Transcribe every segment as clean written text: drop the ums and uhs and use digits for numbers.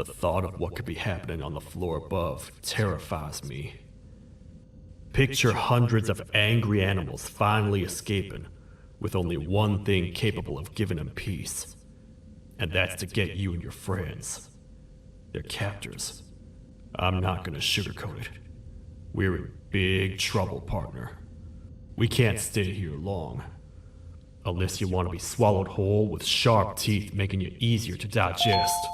The thought of what could be happening on the floor above terrifies me. Picture hundreds of angry animals finally escaping, with only one thing capable of giving them peace. And that's to get you and your friends. Their captors. I'm not gonna sugarcoat it. We're in big trouble, partner. We can't stay here long. Unless you want to be swallowed whole with sharp teeth making you easier to digest.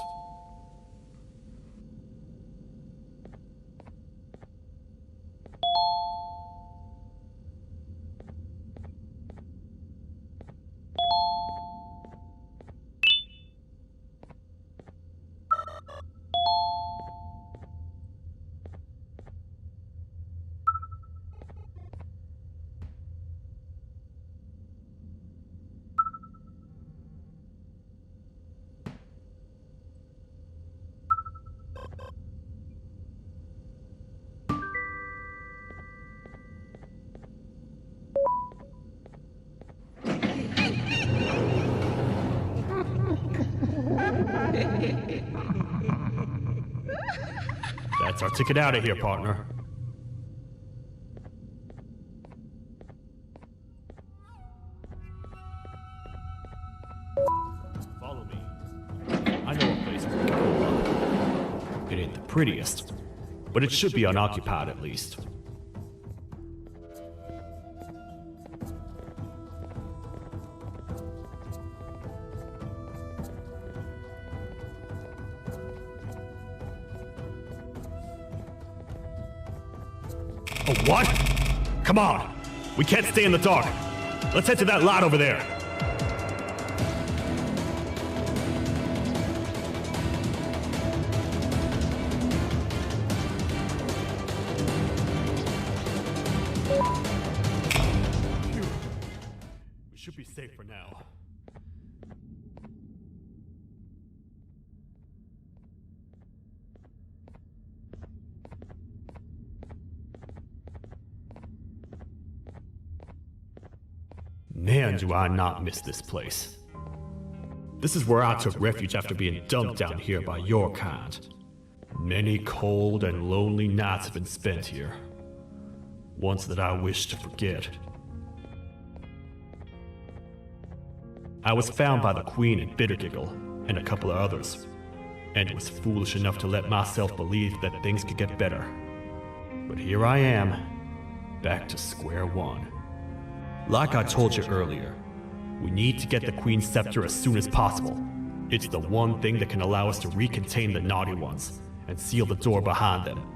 That's our ticket out of here, partner. Follow me. I know a place where we can go up. It ain't the prettiest, but it should be unoccupied at least. Oh, what? Come on! We can't stay in the dark. Let's head to that lot over there. Phew. We should be safe for now. Man, do I not miss this place. This is where I took refuge after being dumped down here by your kind. Many cold and lonely nights have been spent here. Ones that I wish to forget. I was found by the Queen and Bittergiggle, and a couple of others, and was foolish enough to let myself believe that things could get better. But here I am, back to square one. Like I told you earlier, we need to get the Queen's scepter as soon as possible. It's the one thing that can allow us to recontain the naughty ones and seal the door behind them.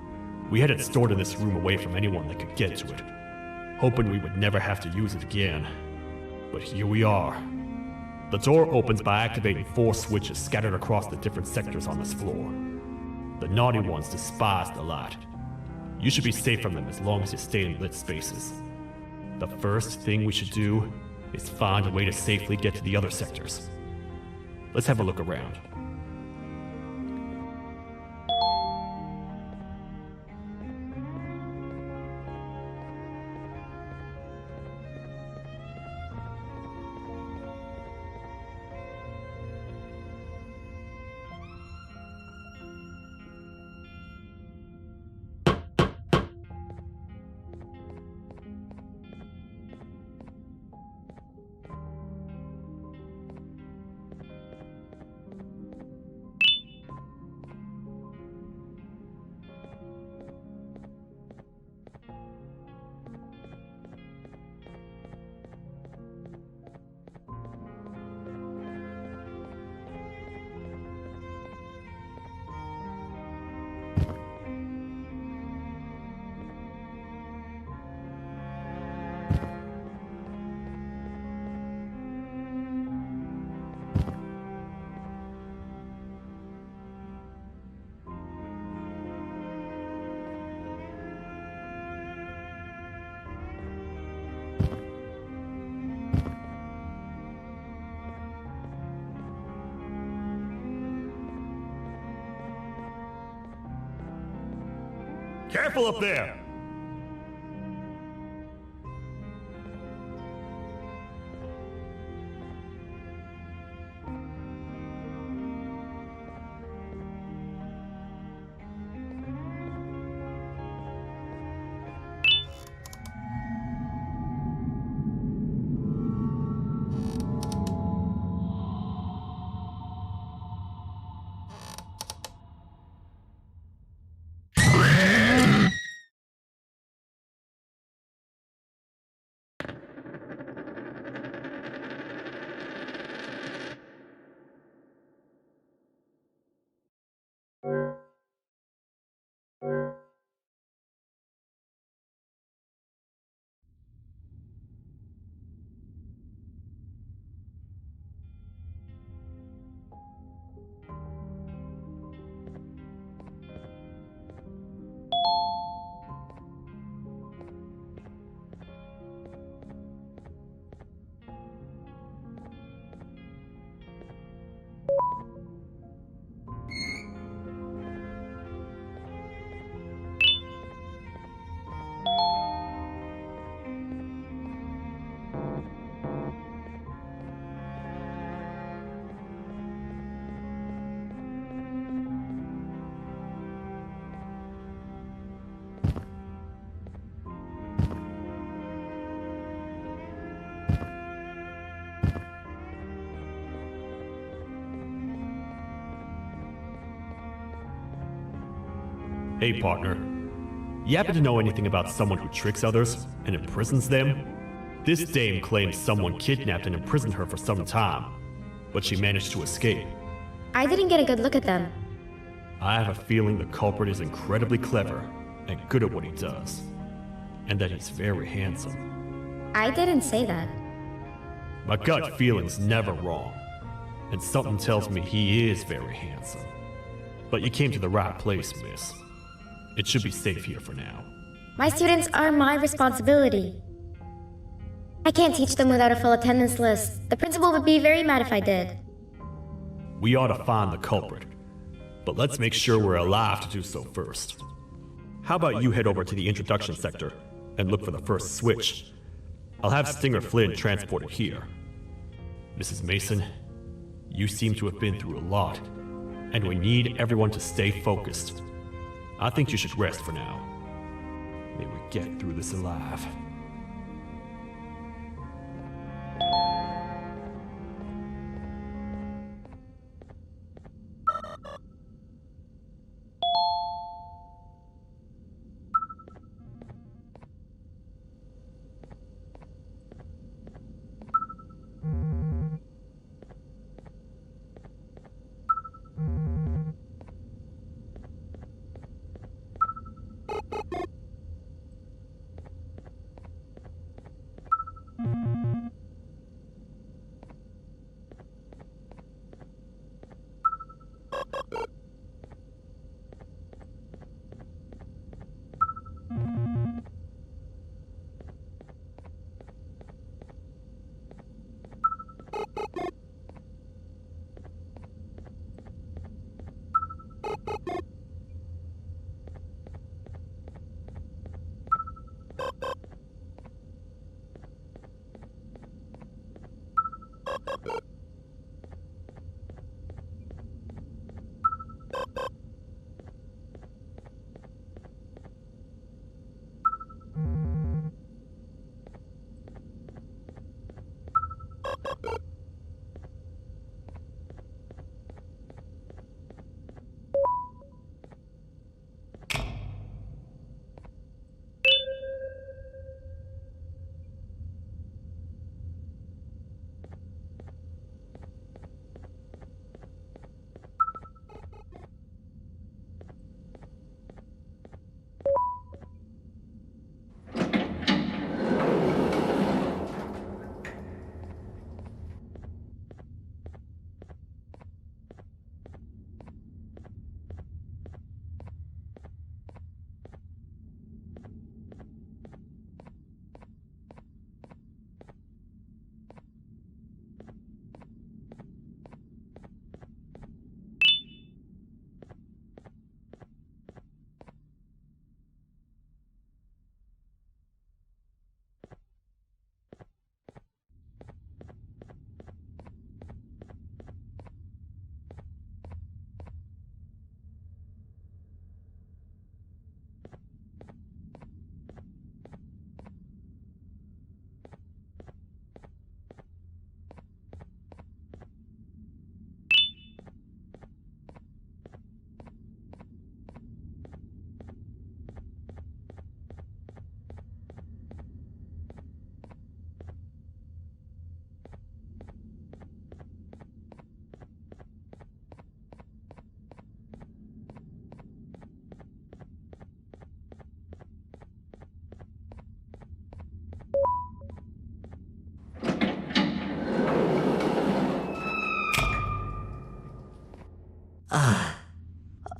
We had it stored in this room away from anyone that could get to it, hoping we would never have to use it again. But here we are. The door opens by activating 4 switches scattered across the different sectors on this floor. The naughty ones despise the light. You should be safe from them as long as you stay in lit spaces. The first thing we should do is find a way to safely get to the other sectors. Let's have a look around. Careful up there! Hey, partner. You happen to know anything about someone who tricks others and imprisons them? This dame claims someone kidnapped and imprisoned her for some time, but she managed to escape. I didn't get a good look at them. I have a feeling the culprit is incredibly clever and good at what he does, and that he's very handsome. I didn't say that. My gut feeling's never wrong, and something tells me he is very handsome. But you came to the right place, miss. It should be safe here for now. My students are my responsibility. I can't teach them without a full attendance list. The principal would be very mad if I did. We ought to find the culprit, but let's make sure we're alive to do so first. How about you head over to the introduction sector and look for the first switch? I'll have Stinger Flynn transported here. Mrs. Mason, you seem to have been through a lot, and we need everyone to stay focused. I think you should rest for now. May we get through this alive.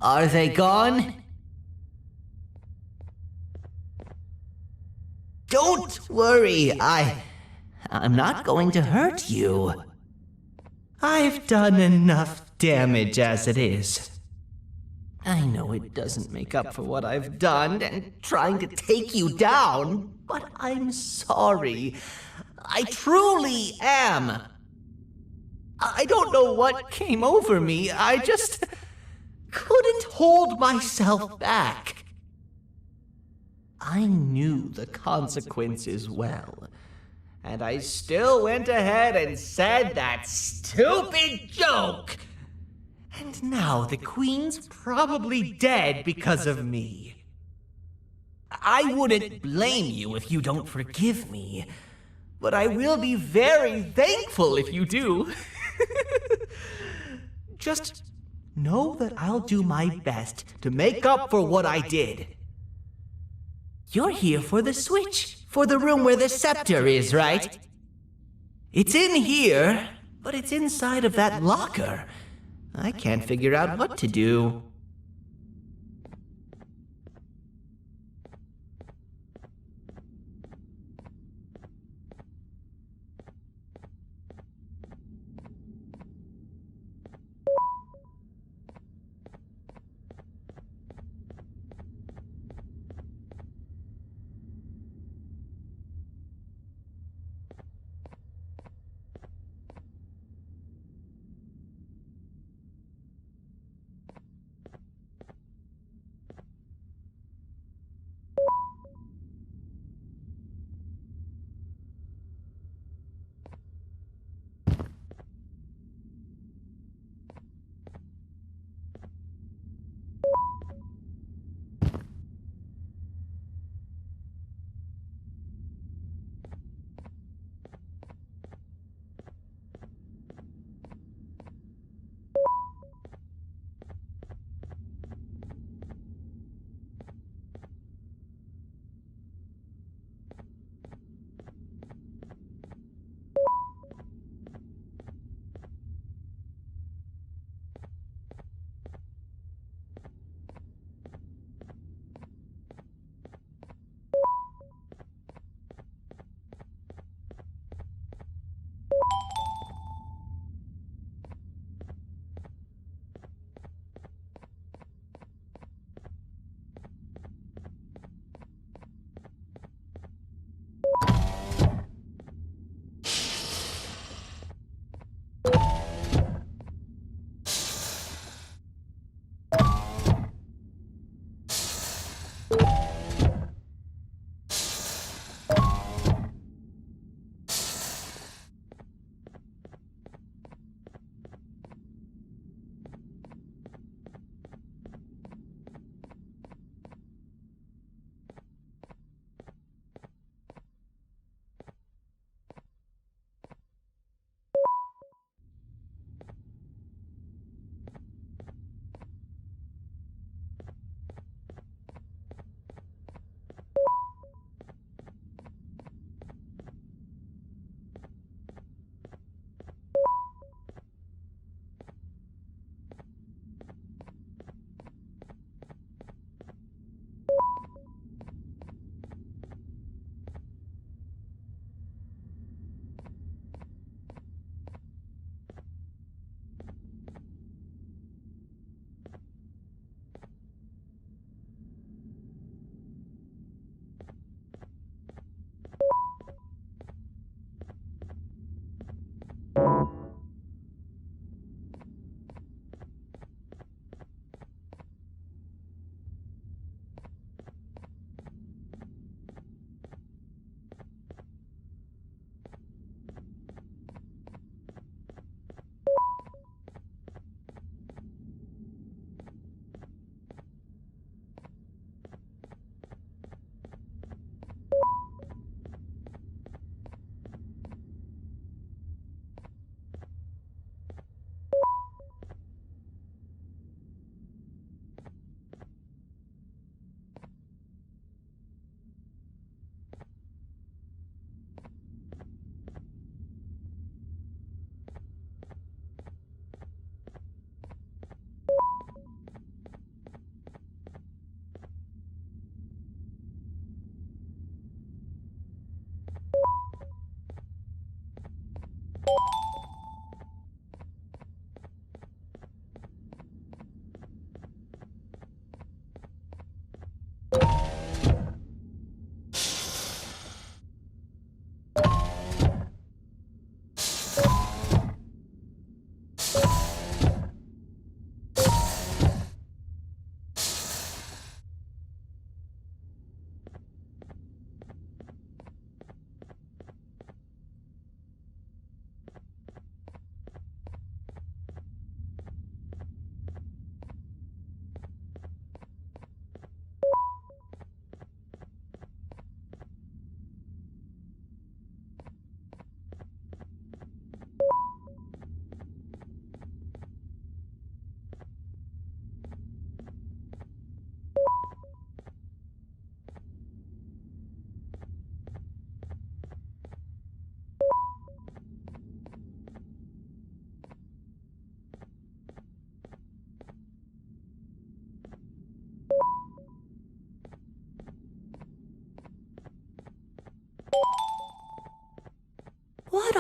Are they gone? Don't worry, I'm not going to hurt you. I've done enough damage as it is. I know it doesn't make up for what I've done and trying to take you down, but I'm sorry. I truly am. I don't know what came over me. I just couldn't hold myself back. I knew the consequences well, and I still went ahead and said that stupid joke. And now the Queen's probably dead because of me. I wouldn't blame you if you don't forgive me, but I will be very thankful if you do. Just know that I'll do my best to make up for what I did. You're here for the switch, for the room where the scepter is, right? It's in here, but it's inside of that locker. I can't figure out what to do.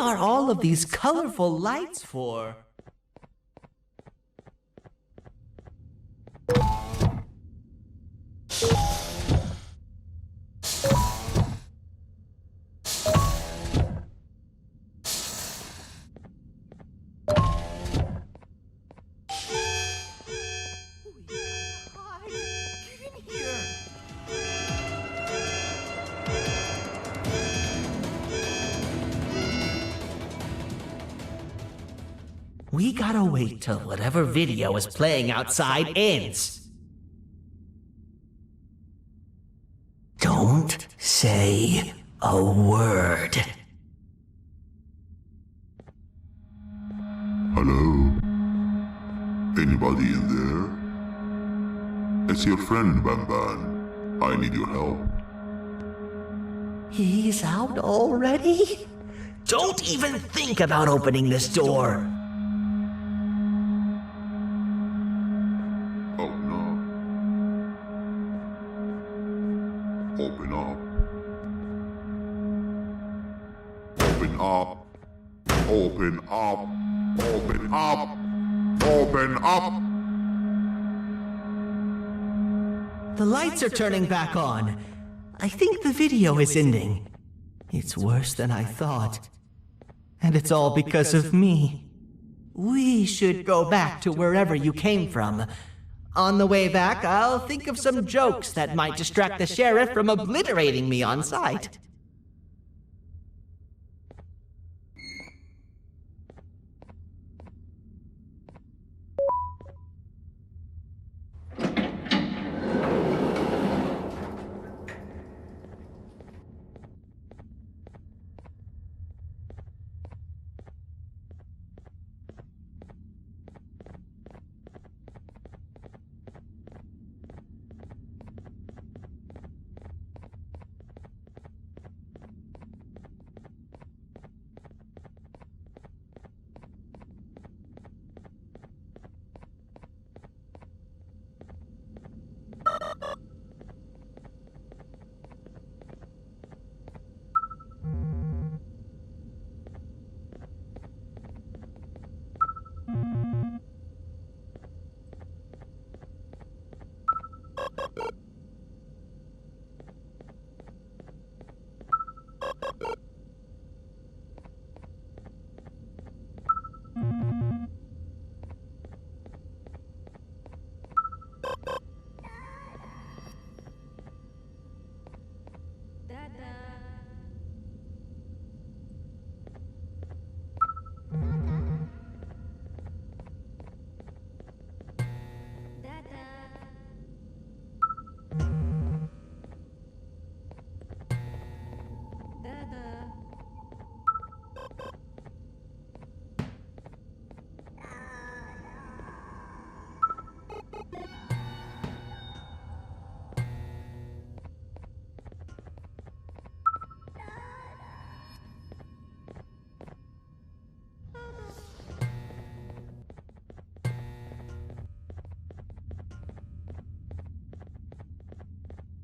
are all of these colorful lights for? We gotta wait till whatever video is playing outside ends. Don't say a word. Hello? Anybody in there? It's your friend, Banban. I need your help. He's out already? Don't even think about opening this door. Oh no. Open up. Open up. Open up. Open up. Open up. The lights are turning back on. I think the video is ending. It's worse than I thought. And it's all because of me. We should go back to wherever you came from. On the way back, I'll think of some jokes that might distract the sheriff from obliterating me on sight.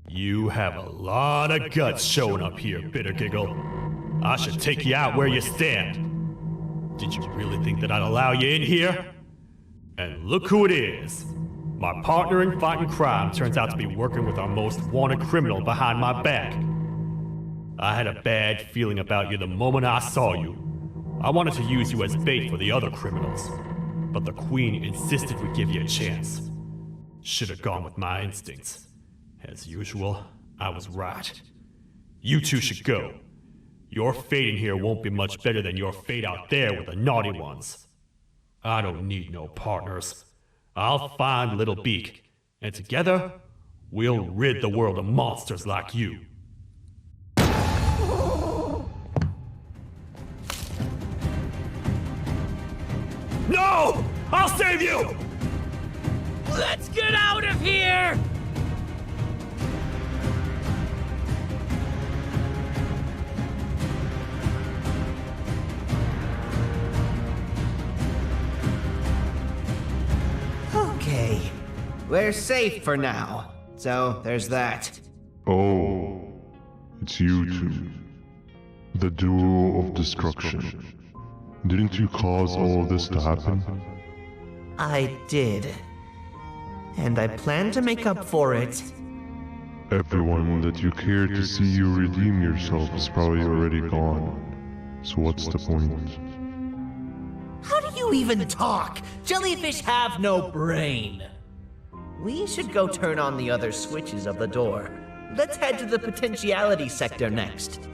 You have a lot of guts showing up here, Bitter Giggle. I should take you out where you stand. Did you really think that I'd allow you in here? And look who it is. My partner in fighting crime turns out to be working with our most wanted criminal behind my back. I had a bad feeling about you the moment I saw you. I wanted to use you as bait for the other criminals, but the Queen insisted we give you a chance. Should have gone with my instincts. As usual, I was right. You two should go. Your fate in here won't be much better than your fate out there with the naughty ones. I don't need no partners. I'll find Little Beak, and together, we'll rid the world of monsters like you. No! I'll save you! Let's get out of here! Okay, we're safe for now. So there's that. Oh, it's you two. The duo of destruction. Didn't you cause all of this to happen? I did. And I plan to make up for it. Everyone that you cared to see you redeem yourself is probably already gone. So what's the point? How do you even talk? Jellyfish have no brain. We should go turn on the other switches of the door. Let's head to the potentiality sector next.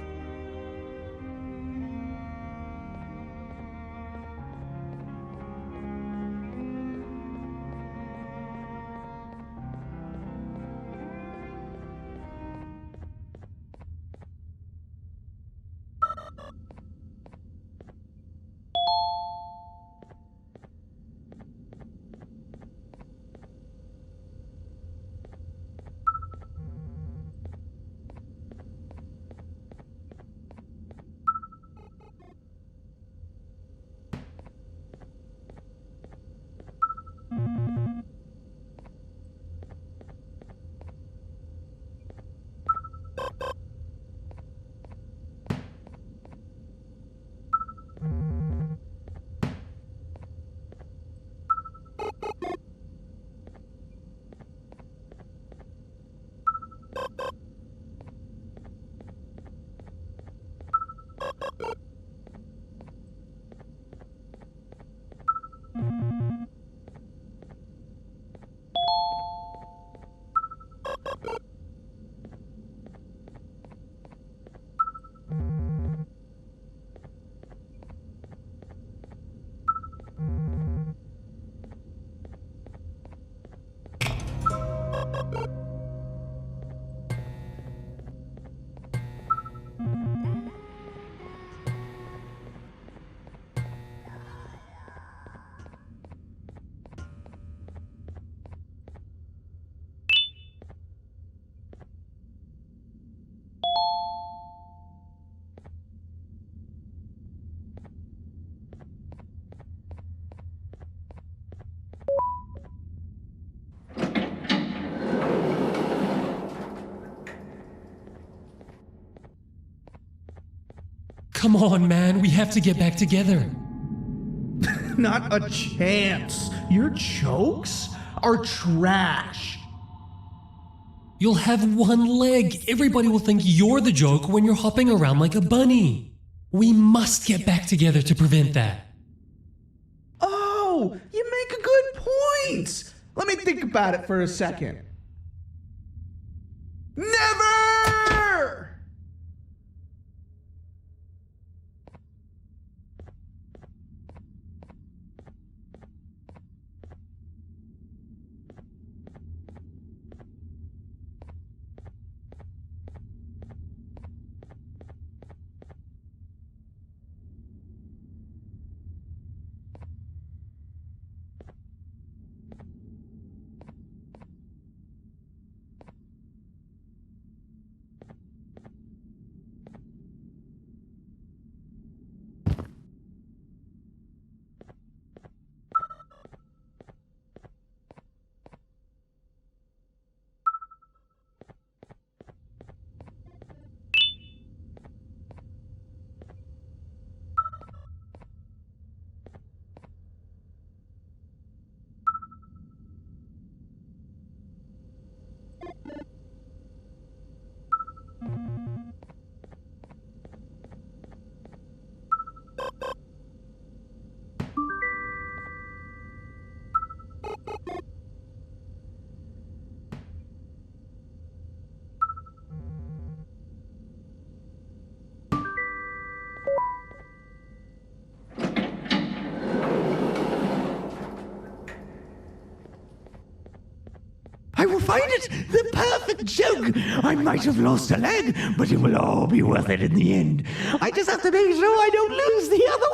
Come on, man, we have to get back together. Not a chance. Your jokes are trash. You'll have one leg. Everybody will think you're the joke when you're hopping around like a bunny. We must get back together to prevent that. Oh, you make a good point. Let me think about it for a second. Never! I will find it! The perfect joke! I might have lost a leg, but it will all be worth it in the end. I just have to make sure I don't lose the other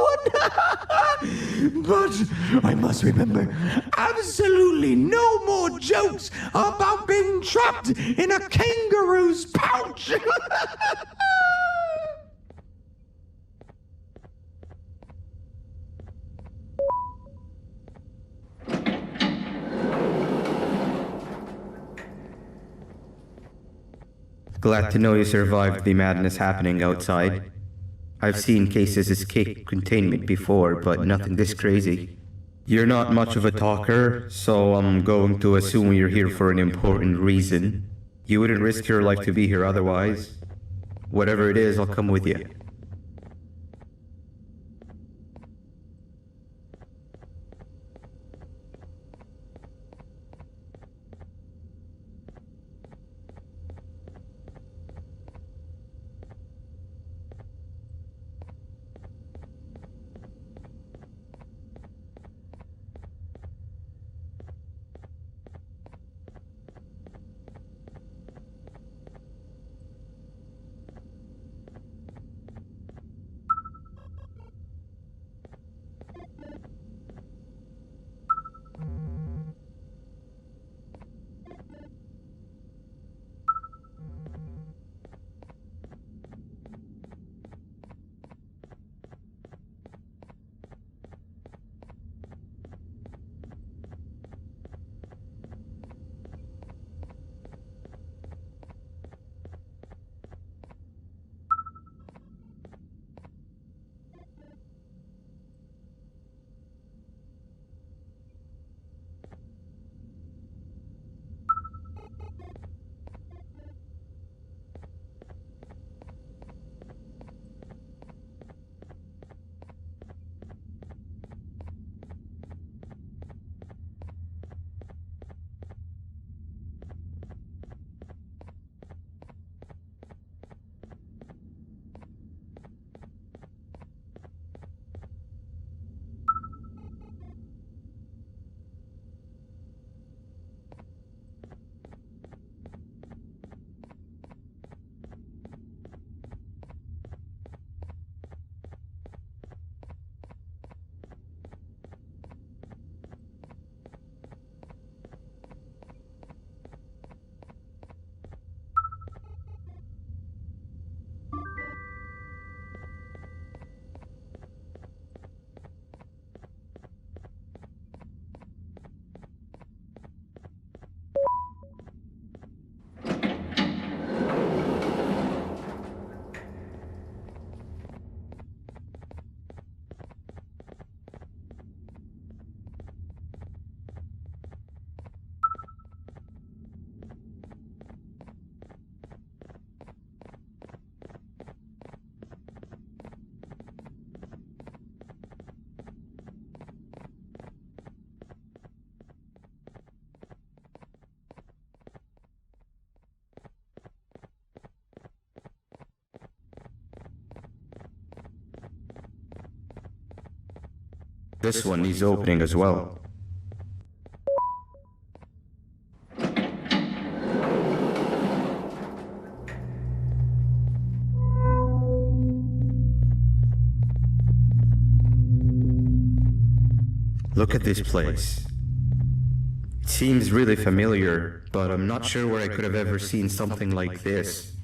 one! But I must remember, absolutely no more jokes about being trapped in a kangaroo's pouch! Glad to know you survived the madness happening outside. I've seen cases escape containment before, but nothing this crazy. You're not much of a talker, so I'm going to assume you're here for an important reason. You wouldn't risk your life to be here otherwise. Whatever it is, I'll come with you. This one needs opening as well. Look at this place. It seems really familiar, but I'm not sure where I could have ever seen something like this.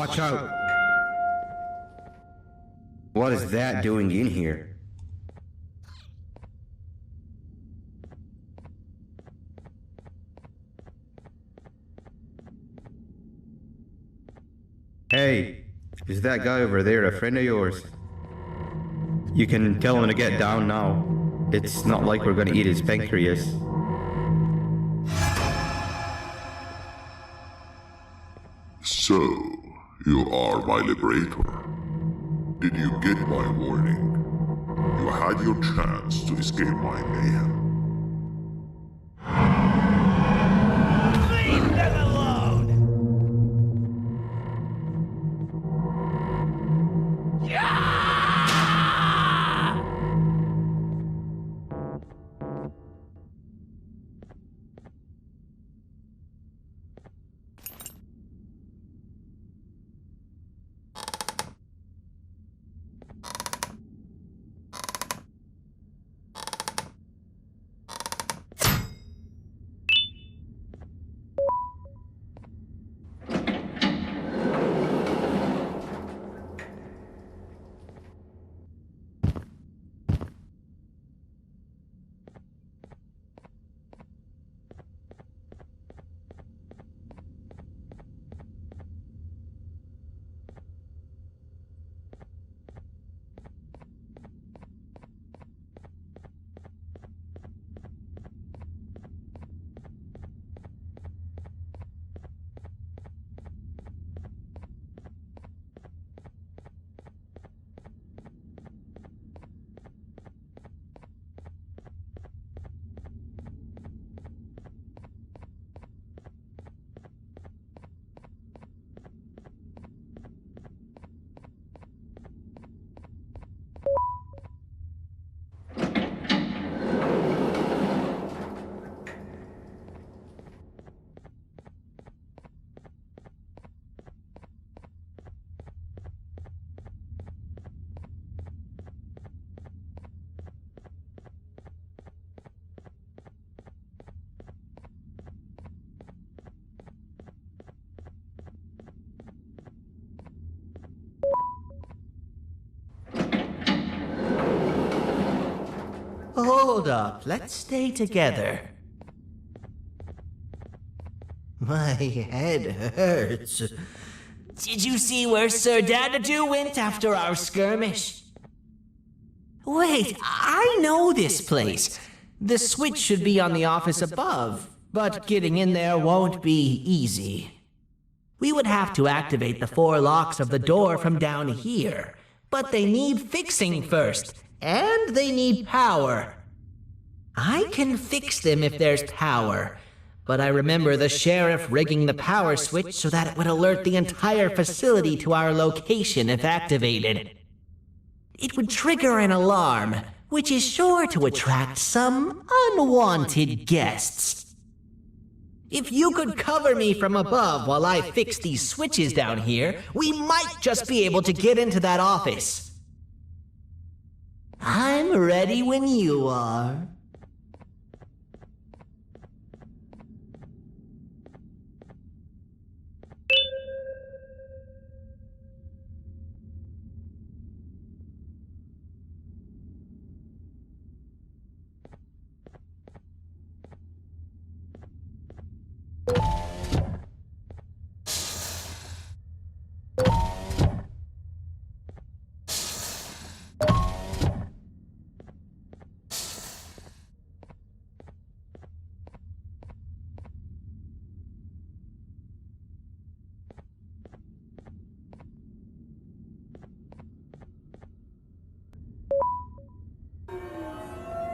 Watch out! What is that doing in here? Hey, is that guy over there a friend of yours? You can tell him to get down now. It's not like we're gonna eat his pancreas. So, you are my liberator. Did you get my warning? You had your chance to escape my mayhem. Leave them alone! Yeah! Hold up, let's stay together. My head hurts. Did you see where Sir Dadadoo went after our skirmish? Wait, I know this place. The switch should be on the office above, but getting in there won't be easy. We would have to activate the 4 locks of the door from down here, but they need fixing first, and they need power. I can fix them if there's power, but I remember the sheriff rigging the power switch so that it would alert the entire facility to our location if activated. It would trigger an alarm, which is sure to attract some unwanted guests. If you could cover me from above while I fix these switches down here, we might just be able to get into that office. I'm ready when you are.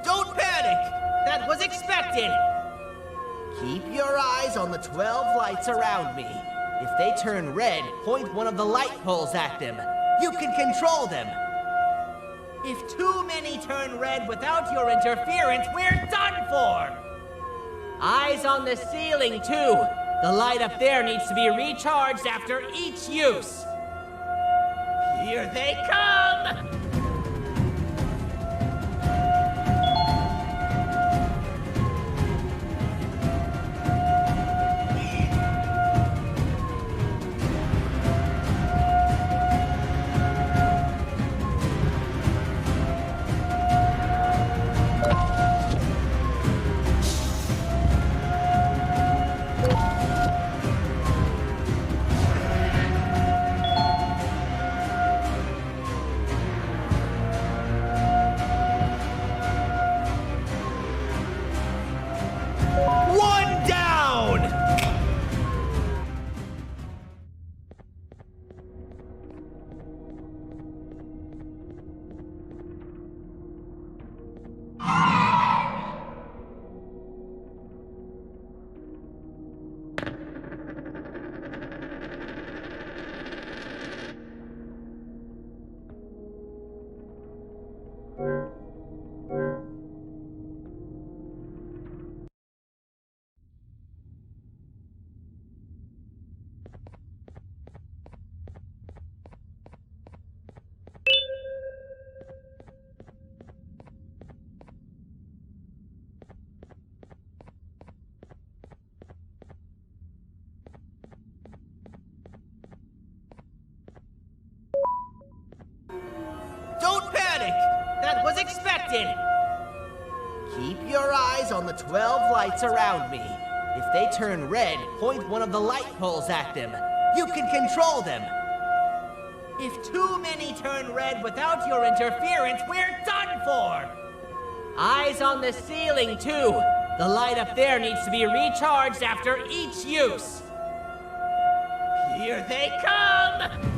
Don't panic! That was expected! Keep your eyes on the 12 lights around me. If they turn red, point one of the light poles at them. You can control them. If too many turn red without your interference, we're done for! Eyes on the ceiling, too. The light up there needs to be recharged after each use. Here they come! Don't panic! That was expected! Keep your eyes on the 12 lights around me. If they turn red, point one of the light poles at them. You can control them. If too many turn red without your interference, we're done for! Eyes on the ceiling, too. The light up there needs to be recharged after each use. Here they come!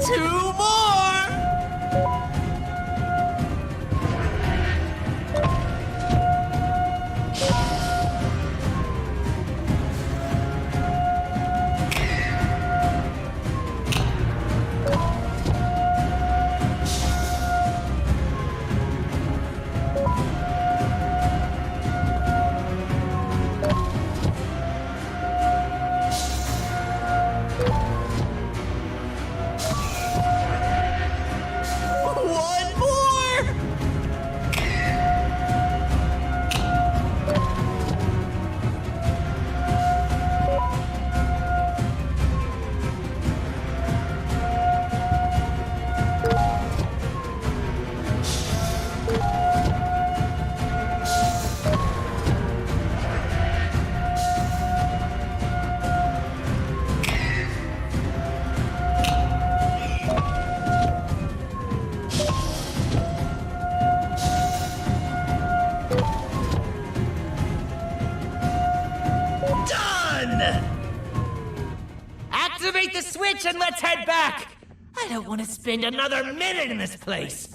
Two more! One more! Done! Activate the switch and let's head back! I don't want to spend another minute in this place!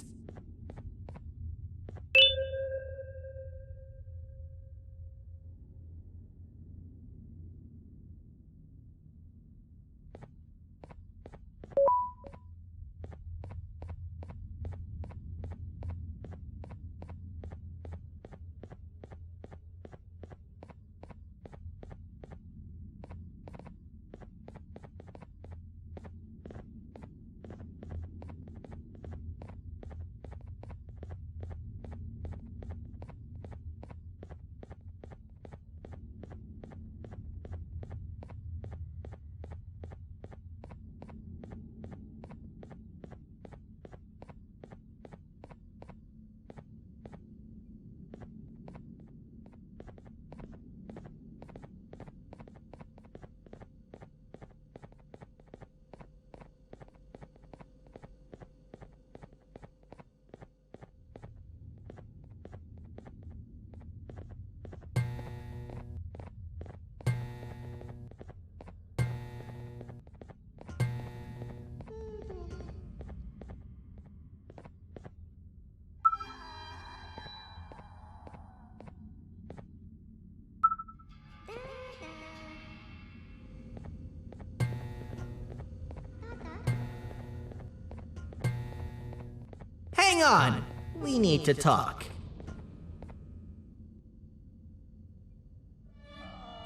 Hang on! We need to talk.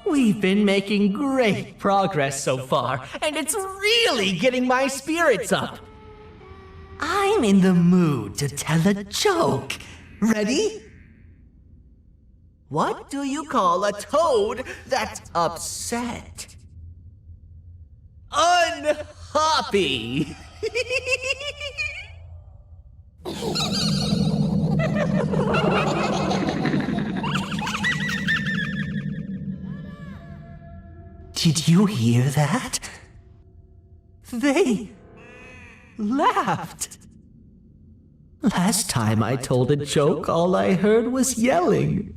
We've been making great progress so far, and it's really getting my spirits up. I'm in the mood to tell a joke. Ready? What do you call a toad that's upset? Unhappy! Did you hear that? They laughed. Last time I told a joke, all I heard was yelling.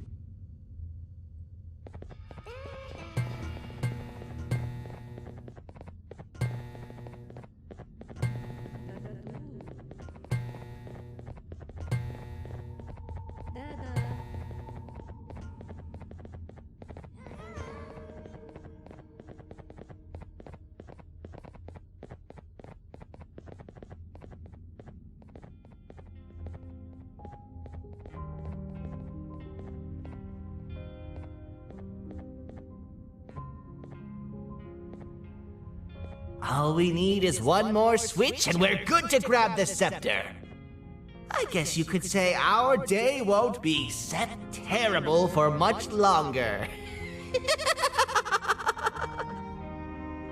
All we need is one more switch and we're good to grab the scepter. I guess you could say our day won't be terrible for much longer.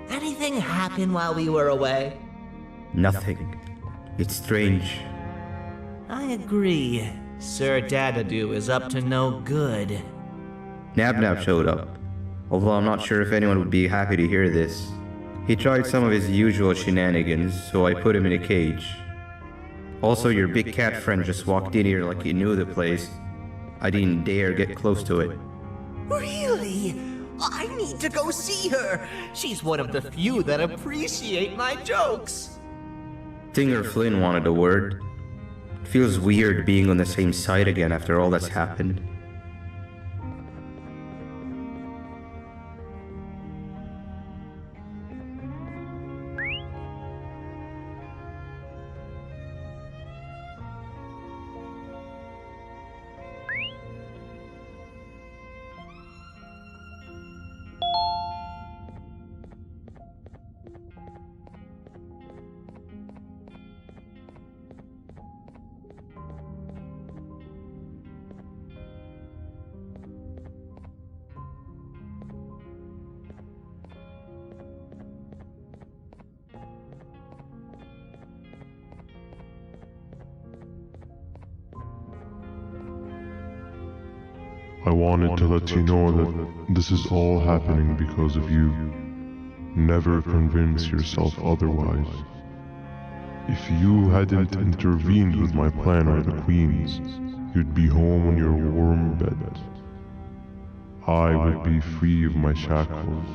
Anything happen while we were away? Nothing. It's strange. I agree. Sir Dadadoo is up to no good. Nab showed up, although I'm not sure if anyone would be happy to hear this. He tried some of his usual shenanigans, so I put him in a cage. Also, your big cat friend just walked in here like he knew the place. I didn't dare get close to it. Really? I need to go see her. She's one of the few that appreciate my jokes. Stinger Flynn wanted a word. It feels weird being on the same side again after all that's happened. I wanted to let you know that this is all happening because of you. Never convince yourself otherwise. If you hadn't intervened with my plan or the Queen's, you'd be home on your warm bed. I would be free of my shackles,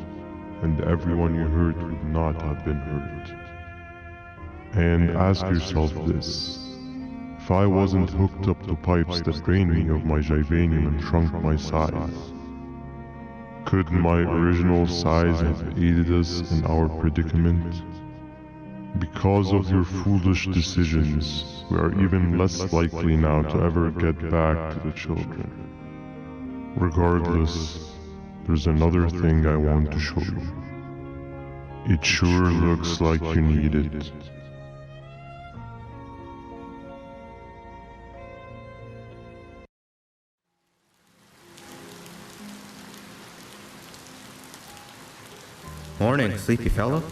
and everyone you hurt would not have been hurt. And ask yourself this. If I wasn't hooked up to pipes that drained me of my Givanium and shrunk my size, could my original size have aided us in our predicament? Because of your foolish decisions, we are even less likely now to ever get back to the children. Regardless, there's another thing I want to show you. It sure looks like you need it. Morning, sleepy fellow.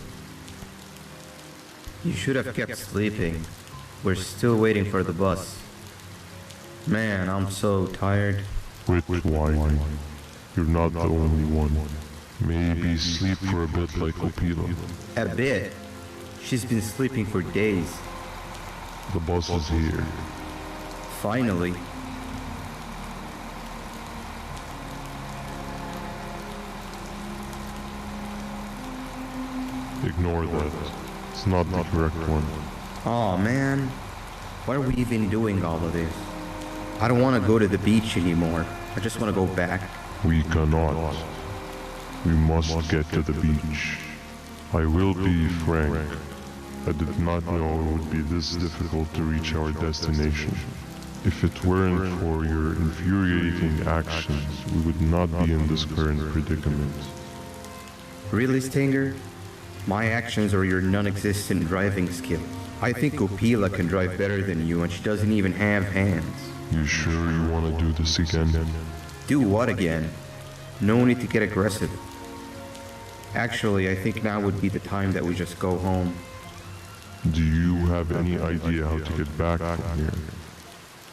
You should have kept sleeping. We're still waiting for the bus. Man, I'm so tired. Quit whining. You're not the only one. Maybe sleep for a bit like Opila. A bit? She's been sleeping for days. The bus is here. Finally. Ignore that. It's not the correct one. Aw, man. Why are we even doing all of this? I don't want to go to the beach anymore. I just want to go back. We cannot. We must get to the beach. I will be frank. I did not know it would be this difficult to reach our destination. If it weren't for your infuriating actions, we would not be in this current predicament. Really, Stinger? My actions are your non-existent driving skill. I think Opila can drive better than you and she doesn't even have hands. You sure you want to do this again? Do what again? No need to get aggressive. Actually, I think now would be the time that we just go home. Do you have any idea how to get back from here?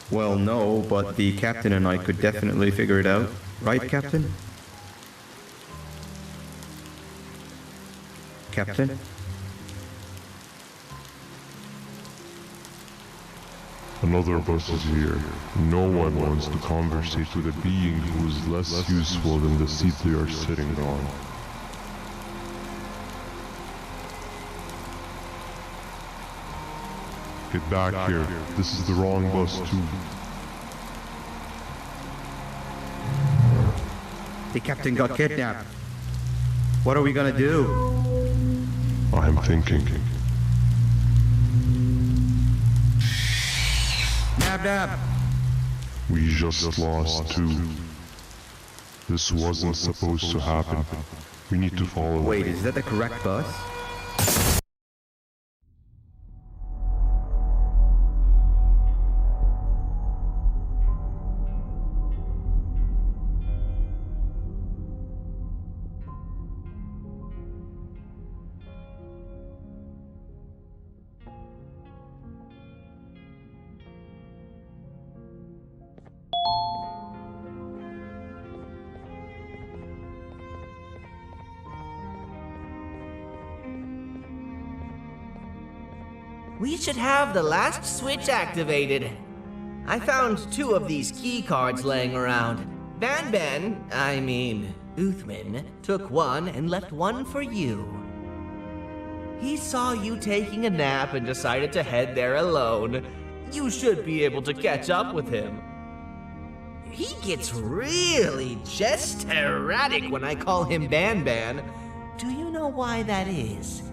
Well, no, but the captain and I could definitely figure it out. Right, Captain? Captain? Another bus is here. No one wants to conversate with a being who is less useful than the seat they are sitting on. Get back here. This is the wrong bus too. The captain got kidnapped. What are we gonna do? I'm thinking. Nab Nab! We just lost two. This wasn't supposed to happen. We need to follow. Wait, is that the correct bus? We should have the last switch activated. I found 2 of these key cards laying around. Uthman, took one and left one for you. He saw you taking a nap and decided to head there alone. You should be able to catch up with him. He gets really just erratic when I call him Banban. Do you know why that is?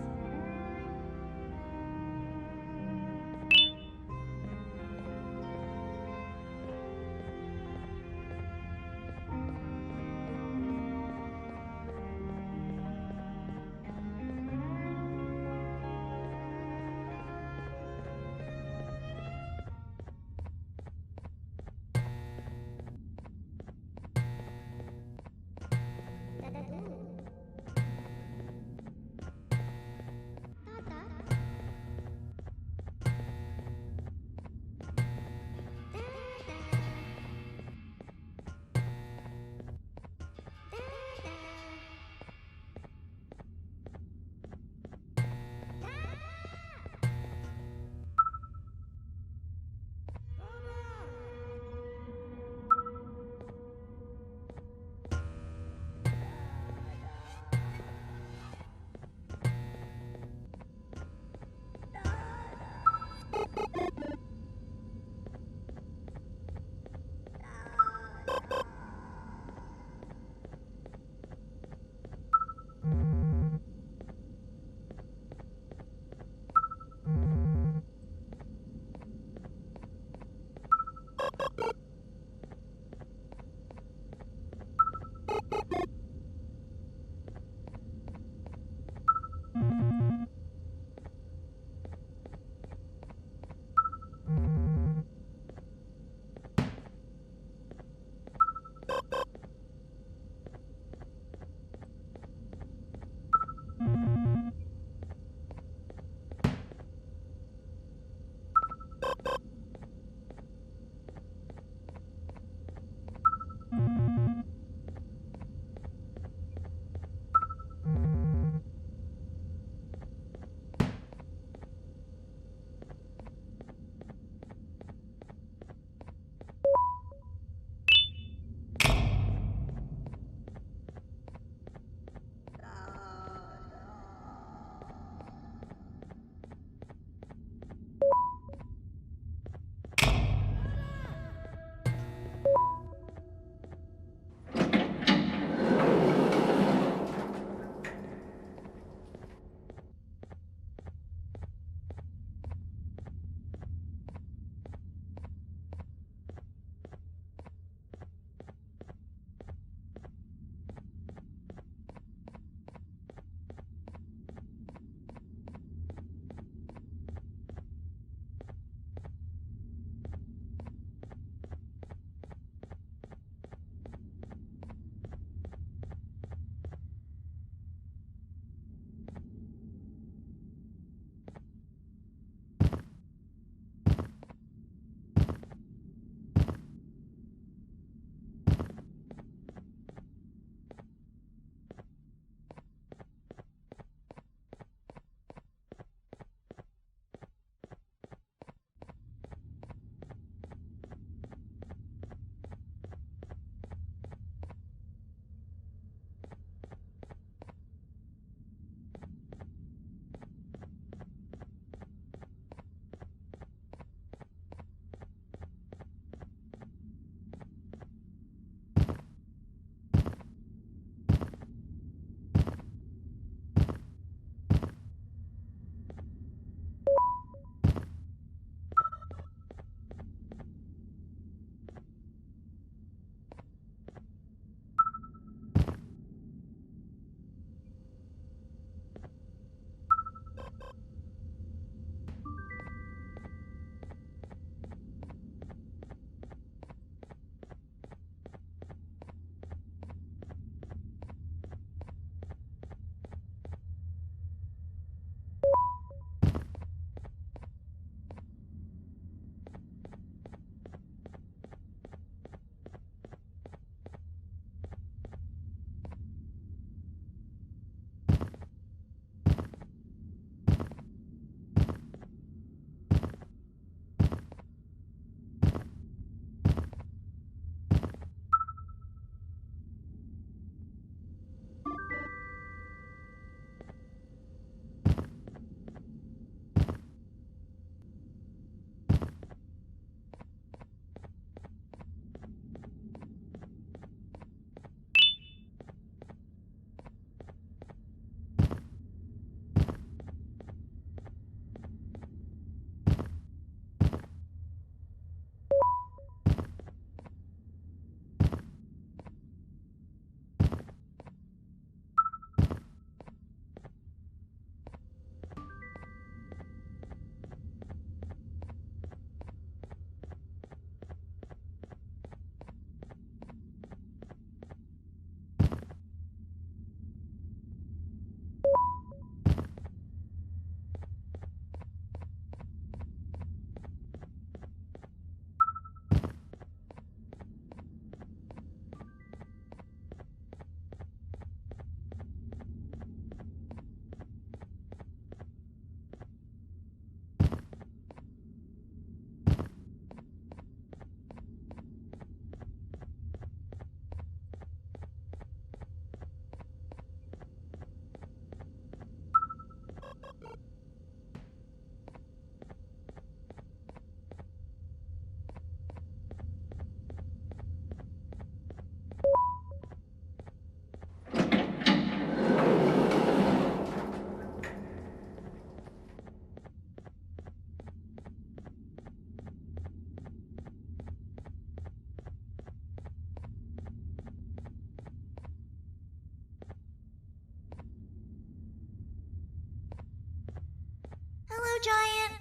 giant.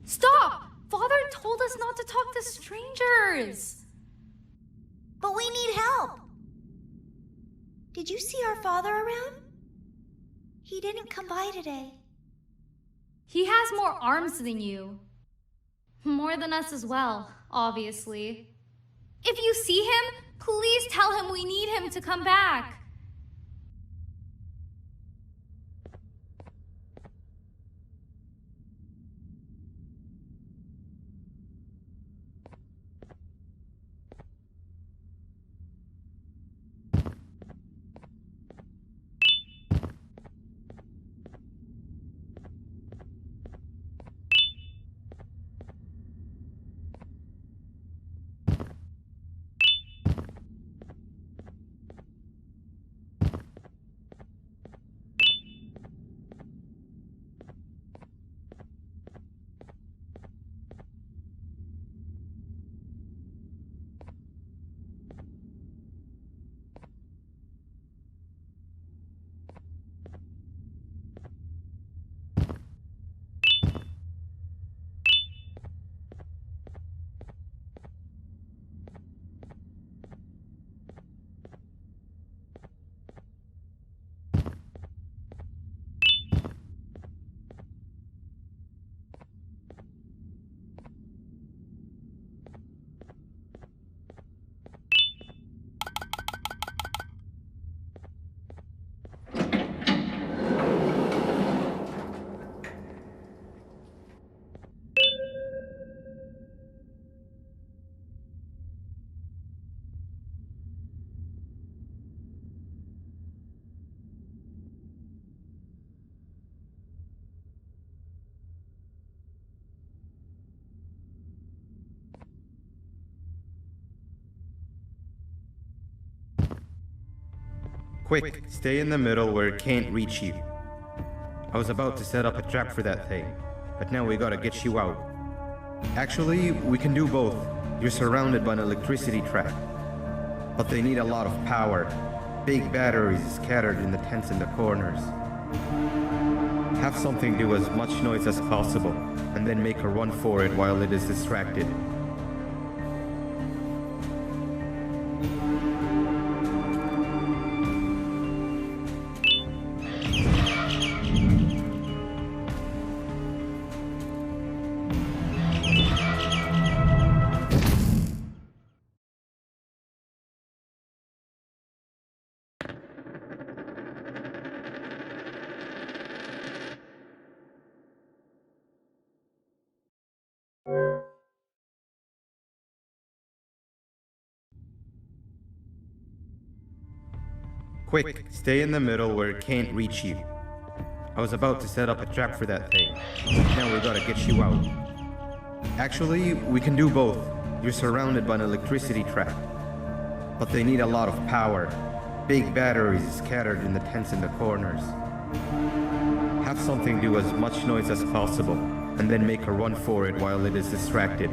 Stop! Father told us not to talk to strangers. But we need help. Did you see our father around? He didn't come by today. He has more arms than you. More than us as well, obviously. If you see him, please tell him we need him to come back. Quick, stay in the middle where it can't reach you. I was about to set up a trap for that thing, but now we gotta get you out. Actually, we can do both. You're surrounded by an electricity trap, but they need a lot of power. Big batteries scattered in the tents in the corners. Have something do as much noise as possible, and then make a run for it while it is distracted. Quick, stay in the middle where it can't reach you. I was about to set up a trap for that thing. Now we gotta get you out. Actually, we can do both. You're surrounded by an electricity trap, but they need a lot of power. Big batteries scattered in the tents in the corners. Have something do as much noise as possible, and then make a run for it while it is distracted.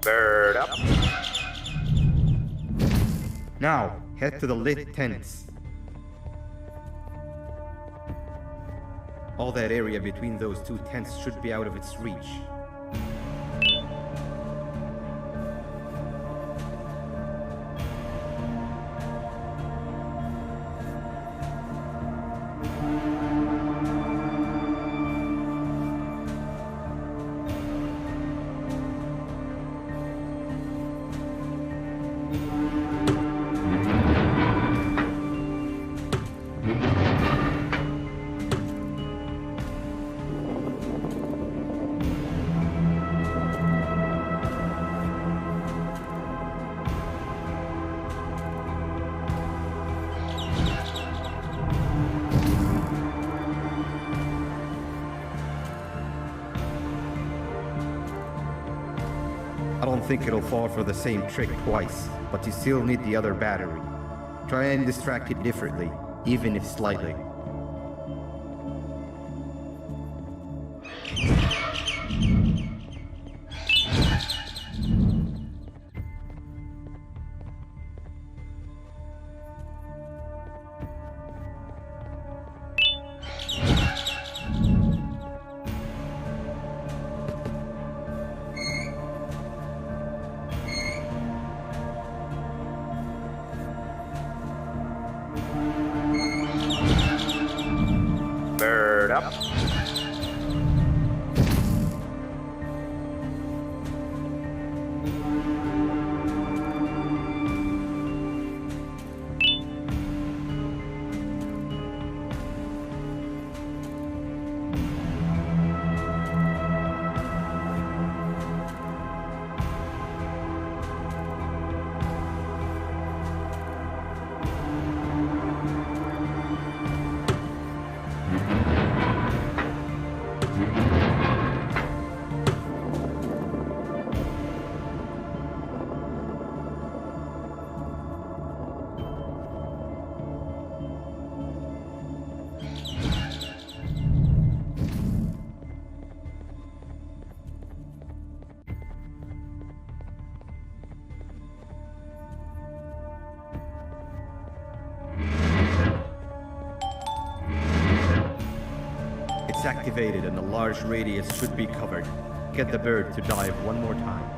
Bird up. Now, head to the lit tents. All that area between those two tents should be out of its reach. don't think it'll fall for the same trick twice, but you still need the other battery. Try and distract it differently, even if slightly. Bird up. It's activated and the large radius should be covered. Get the bird to dive one more time.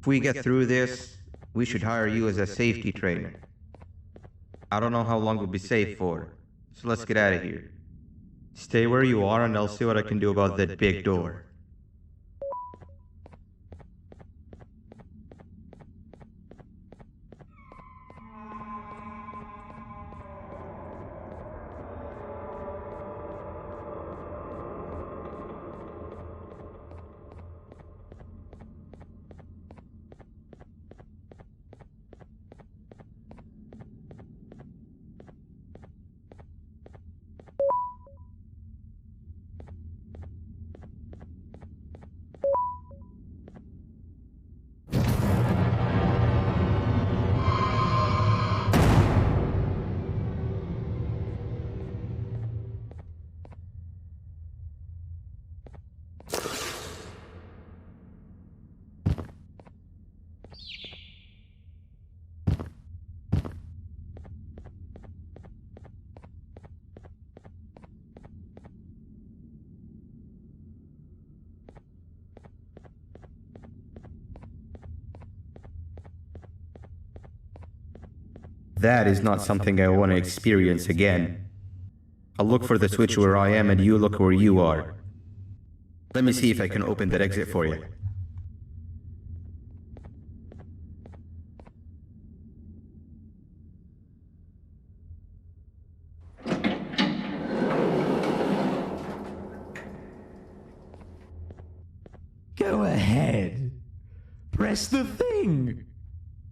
If we get through this, we should hire you as a safety trainer. I don't know how long we'll be safe for, so let's get out of here. Stay where you are and I'll see what I can do about that big door. That is not something I want to experience again. I'll look for the switch where I am and you look where you are. Let me see if I can open that exit for you. Go ahead. Press the thing.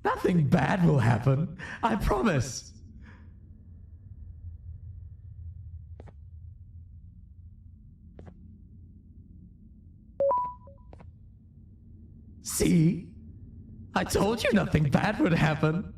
Nothing bad will happen. I promise. See? I told you nothing bad would happen.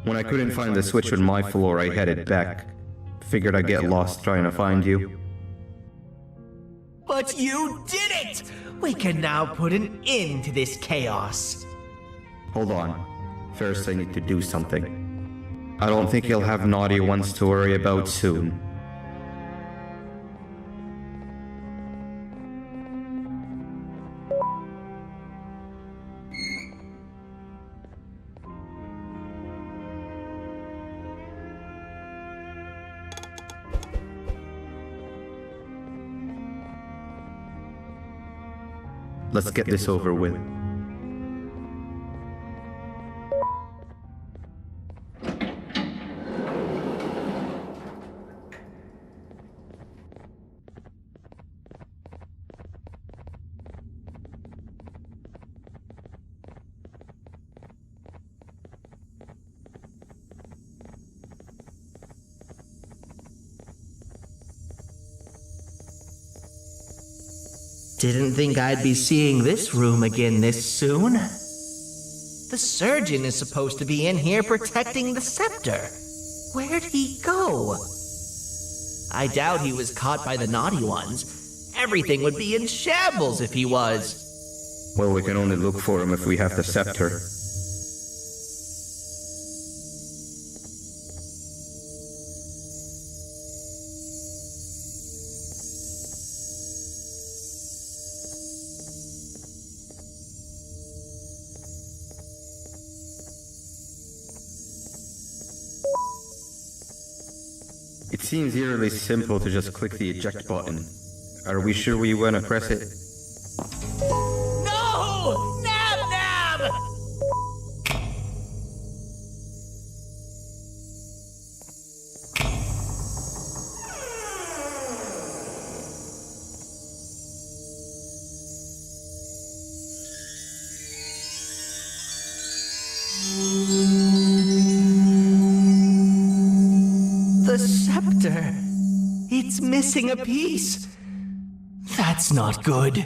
When I couldn't find the switch on my floor, I headed back. Figured I'd get lost trying to find you. But you did it! We can now put an end to this chaos. Hold on. First I need to do something. I don't think he'll have naughty ones to worry about soon. Let's get this over with. Didn't think I'd be seeing this room again this soon. The surgeon is supposed to be in here protecting the scepter. Where'd he go? I doubt he was caught by the naughty ones. Everything would be in shambles if he was. Well, we can only look for him if we have the scepter. It seems eerily simple to just click the eject button. Are we sure we want to press it? No! Nab Nab! The scepter. It's missing a piece. That's not good.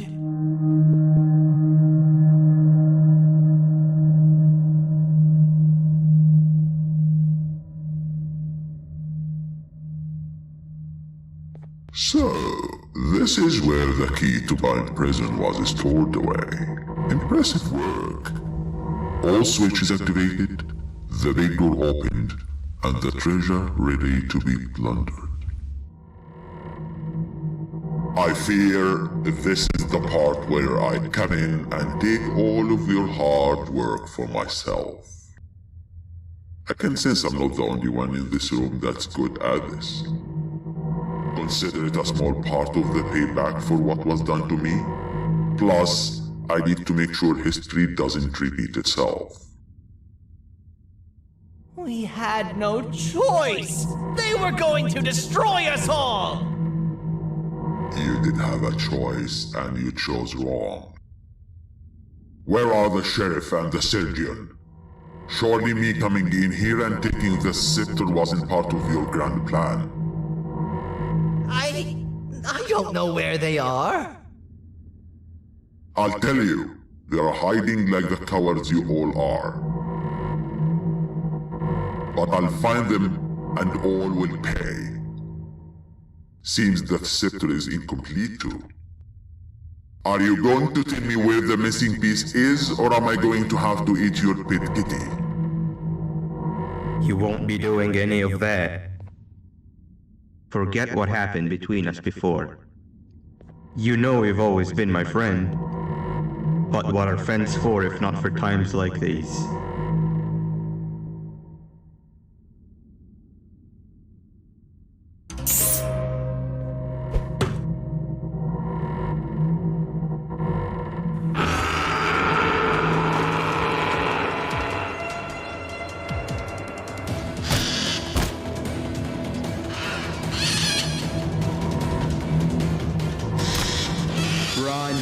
So, this is where the key to Bind Prison was stored away. Impressive work. All switches activated, the big door opened, and the treasure ready to be plundered. I fear this is the part where I come in and take all of your hard work for myself. I can sense I'm not the only one in this room that's good at this. Consider it a small part of the payback for what was done to me. Plus, I need to make sure history doesn't repeat itself. We had no choice! They were going to destroy us all! You did have a choice, and you chose wrong. Where are the sheriff and the surgeon? Surely me coming in here and taking the scepter wasn't part of your grand plan. I don't know where they are. I'll tell you, they're hiding like the cowards you all are. But I'll find them, and all will pay. Seems that scepter is incomplete too. Are you going to tell me where the missing piece is, or am I going to have to eat your pet kitty? You won't be doing any of that. Forget what happened between us before. You know you've always been my friend. But what are friends for if not for times like these? Run!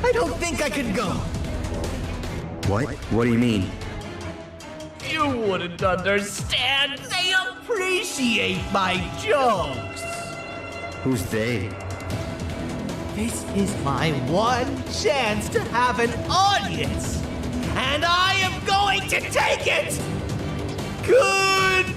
I don't think I could go. What? What do you mean? You wouldn't understand. They appreciate my jokes. Who's they? This is my one chance to have an audience. And I am going to take it. Goodbye.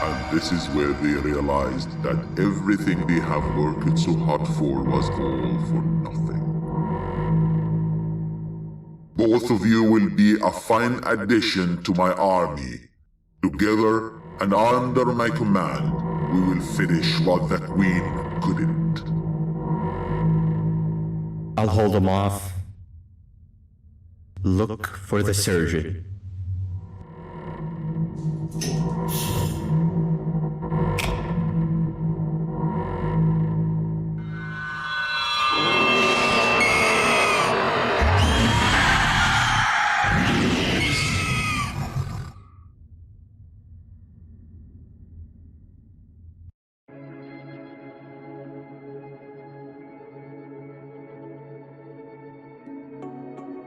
And This is where they realized that everything they have worked so hard for was all for nothing. Both of you will be a fine addition to my army. Together and under my command, we will finish what the Queen couldn't. I'll hold them off. Look for the surgeon.